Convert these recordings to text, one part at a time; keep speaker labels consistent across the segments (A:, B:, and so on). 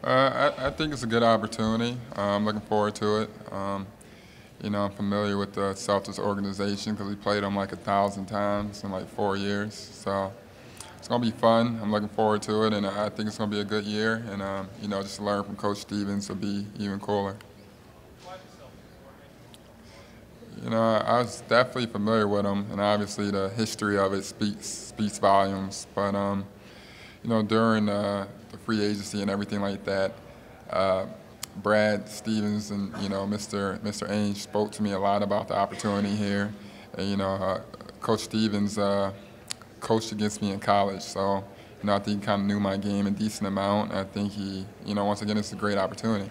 A: I think it's a good opportunity. I'm looking forward to it. I'm familiar with the Celtics organization because we played them like 1,000 times in like 4 years. So it's going to be fun. I'm looking forward to it, and I think it's going to be a good year. And, just to learn from Coach Stevens will be even cooler. I was definitely familiar with him, and obviously the history of it speaks volumes. But during the free agency and everything like that, uh, Brad Stevens and Mr. Ainge spoke to me a lot about the opportunity here. And, Coach Stevens coached against me in college, so I think he kind of knew my game a decent amount. I think he, once again, it's a great opportunity.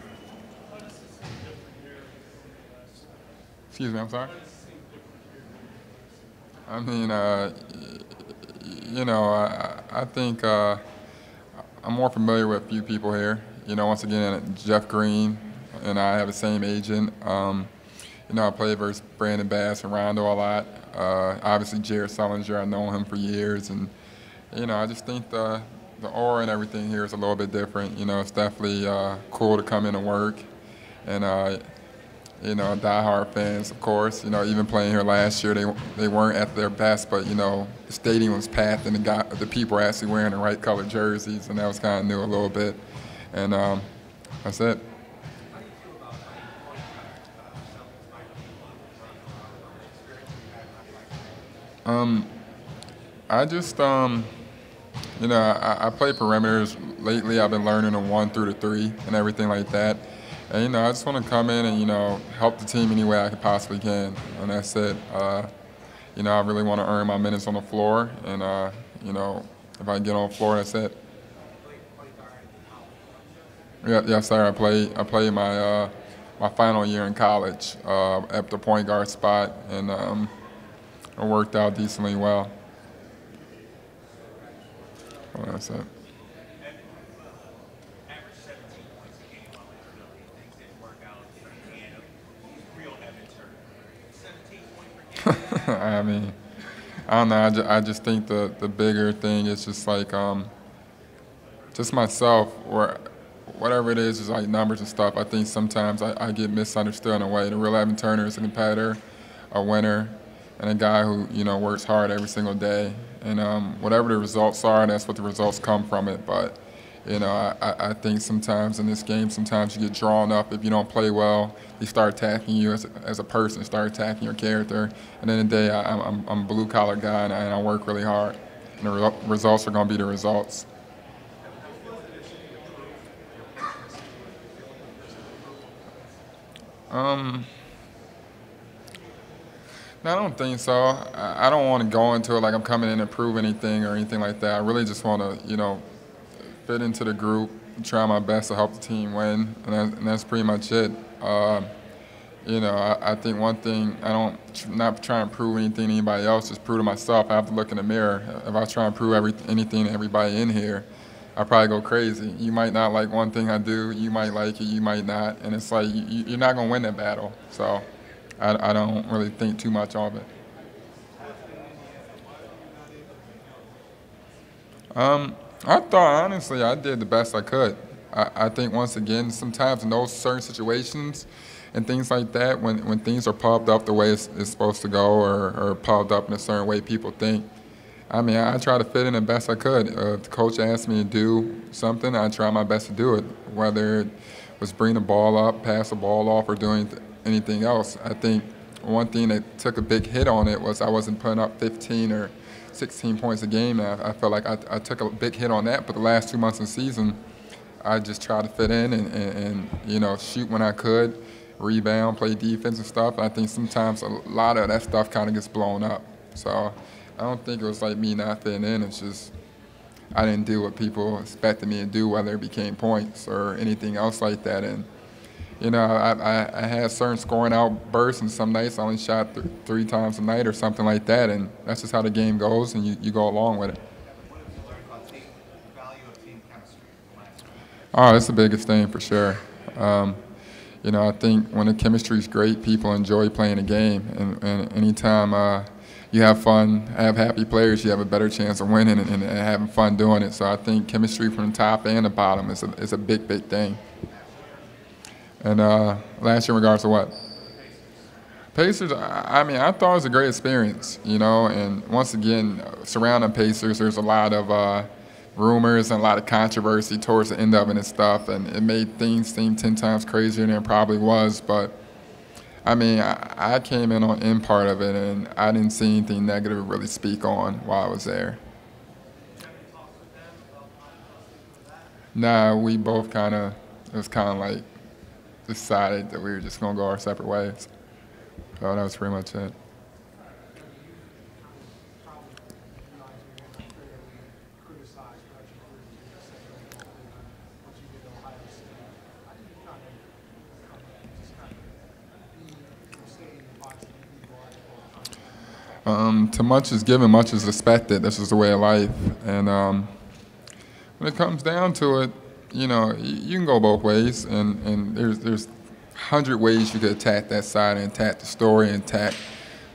A: Excuse me, I'm sorry. I mean, I think I'm more familiar with a few people here. Once again, Jeff Green and I have the same agent. I play versus Brandon Bass and Rondo a lot. Obviously, Jared Sullinger, I've known him for years. And, I just think the aura and everything here is a little bit different. It's definitely cool to come in and work. And, diehard fans, of course. Even playing here last year, they weren't at their best, but the stadium was packed and the people were actually wearing the right colored jerseys, and that was kind of new a little bit. And that's it. I just I play perimeters lately. I've been learning the 1 through the 3 and everything like that. And, I just want to come in and, help the team any way I possibly can. And that's it. I really want to earn my minutes on the floor. And, if I get on the floor, that's it. Yeah, yes, sir. I played my final year in college at the point guard spot, and it worked out decently well. Well, that's it. I mean, I don't know. I just think the bigger thing is just like just myself, or whatever it is like numbers and stuff. I think sometimes I get misunderstood in a way. The real Evan Turner is a competitor, a winner, and a guy who works hard every single day. And whatever the results are, that's what the results come from it. But I think sometimes in this game, sometimes you get drawn up if you don't play well. They start attacking you as a person, start attacking your character. And then the day, I'm a blue-collar guy, and I work really hard. And the results are going to be the results. No, I don't think so. I don't want to go into it like I'm coming in and prove anything or anything like that. I really just want to, fit into the group, try my best to help the team win, and that's pretty much it. I think one thing, not try and prove anything to anybody else, just prove to myself. I have to look in the mirror. If I try and prove anything to everybody in here, I probably go crazy. You might not like one thing I do, you might like it, you might not, and it's like you're not going to win that battle. So I don't really think too much of it. I thought, honestly, I did the best I could. I think, once again, sometimes in those certain situations and things like that, when things are pubbed up the way it's supposed to go, or pubbed up in a certain way people think, I mean, I try to fit in the best I could. If the coach asked me to do something, I try my best to do it, whether it was bring the ball up, pass the ball off, or doing anything else. I think one thing that took a big hit on it was I wasn't putting up 15 or 16 points a game. I felt like I took a big hit on that, but the last 2 months of the season, I just tried to fit in and shoot when I could, rebound, play defense and stuff. I think sometimes a lot of that stuff kind of gets blown up. So I don't think it was like me not fitting in. It's just I didn't do what people expected me to do, whether it became points or anything else like that. And I had certain scoring outbursts, and some nights I only shot 3 times a night or something like that, and that's just how the game goes, and you go along with it. Oh, that's the biggest thing for sure. I think when the chemistry is great, people enjoy playing the game, and anytime you have fun, have happy players, you have a better chance of winning and having fun doing it. So I think chemistry from the top and the bottom is a big, big thing. And last year in regards to what? Pacers, I mean, I thought it was a great experience, you know, and once again, surrounding Pacers, there's a lot of rumors and a lot of controversy towards the end of it and stuff, and it made things seem 10 times crazier than it probably was. But, I mean, I came in part of it, and I didn't see anything negative to really speak on while I was there. Nah, we both it was kind of like decided that we were just going to go our separate ways. So that was pretty much it. To much is given, much is expected. This is the way of life. And when it comes down to it, you know, you can go both ways, and there's 100 ways you could attack that side and attack the story and attack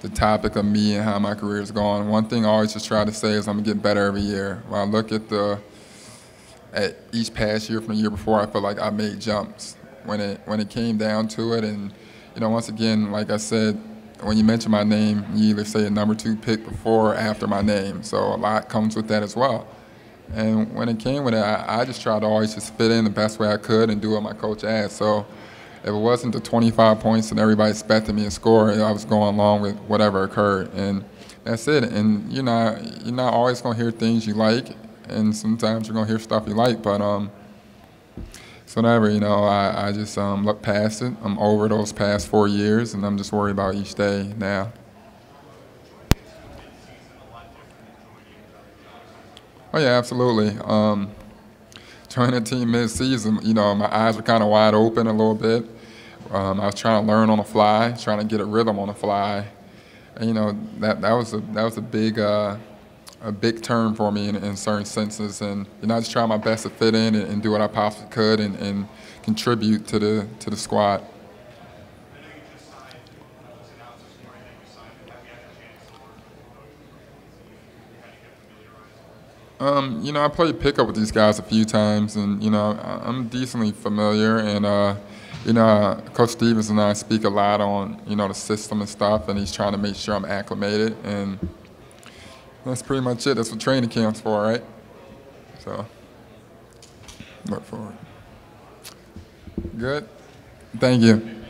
A: the topic of me and how my career is going. One thing I always just try to say is I'm gonna get better every year. When I look at each past year from the year before, I feel like I made jumps. When it came down to it, and you know, once again, like I said, when you mention my name, you either say a #2 pick before or after my name. So a lot comes with that as well. And when it came with it, I just tried to always just fit in the best way I could and do what my coach asked. So if it wasn't the 25 points that everybody expected me to score, I was going along with whatever occurred. And that's it. And you're not always going to hear things you like, and sometimes you're going to hear stuff you like. But so whatever, you know, I just look past it. I'm over those past 4 years, and I'm just worried about each day now. Oh yeah, absolutely. Joining the team mid-season, you know, my eyes were kind of wide open a little bit. I was trying to learn on the fly, trying to get a rhythm on the fly, and you know that was a big turn for me in certain senses. And you know, I just tried my best to fit in and do what I possibly could and contribute to the squad. You know, I played pickup with these guys a few times, and you know, I'm decently familiar. And you know, Coach Stevens and I speak a lot on the system and stuff, and he's trying to make sure I'm acclimated. And that's pretty much it. That's what training camp's for, right? So, look forward. Good. Thank you.